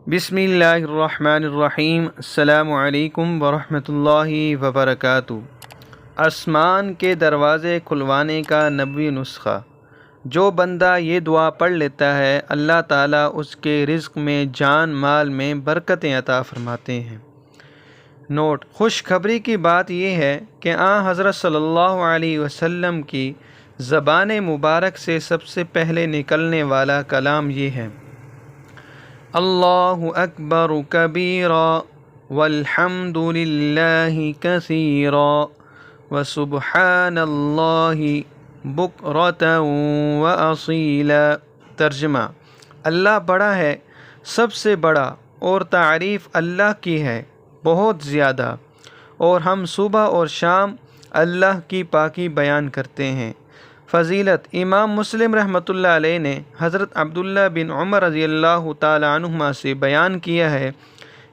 بسم اللہ الرحمن الرحیم۔ السلام علیکم ورحمۃ اللہ وبرکاتہ۔ آسمان کے دروازے کھلوانے کا نبوی نسخہ۔ جو بندہ یہ دعا پڑھ لیتا ہے اللہ تعالیٰ اس کے رزق میں جان مال میں برکتیں عطا فرماتے ہیں۔ نوٹ: خوشخبری کی بات یہ ہے کہ حضرت صلی اللہ علیہ وسلم کی زبان مبارک سے سب سے پہلے نکلنے والا کلام یہ ہے: اللہ اکبر کبیرا والحمد للہ کثیرا وسبحان اللہ بکرۃ واصیلا۔ ترجمہ: اللہ بڑا ہے، سب سے بڑا، اور تعریف اللہ کی ہے بہت زیادہ، اور ہم صبح اور شام اللہ کی پاکی بیان کرتے ہیں۔ فضیلت: امام مسلم رحمۃ اللہ علیہ نے حضرت عبداللہ بن عمر رضی اللہ تعالیٰ عنہما سے بیان کیا ہے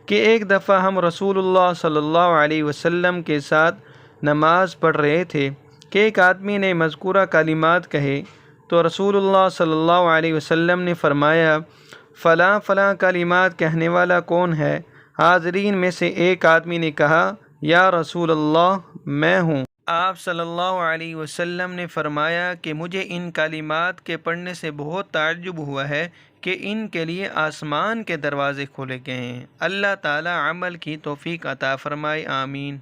کہ ایک دفعہ ہم رسول اللہ صلی اللہ علیہ وسلم کے ساتھ نماز پڑھ رہے تھے کہ ایک آدمی نے مذکورہ کلمات کہے تو رسول اللہ صلی اللہ علیہ وسلم نے فرمایا: فلاں فلاں کلمات کہنے والا کون ہے؟ حاضرین میں سے ایک آدمی نے کہا: یا رسول اللہ، میں ہوں۔ آپ صلی اللہ علیہ وسلم نے فرمایا کہ مجھے ان کلمات کے پڑھنے سے بہت تعجب ہوا ہے کہ ان کے لیے آسمان کے دروازے کھولے گئے ہیں۔ اللہ تعالی عمل کی توفیق عطا فرمائے، آمین۔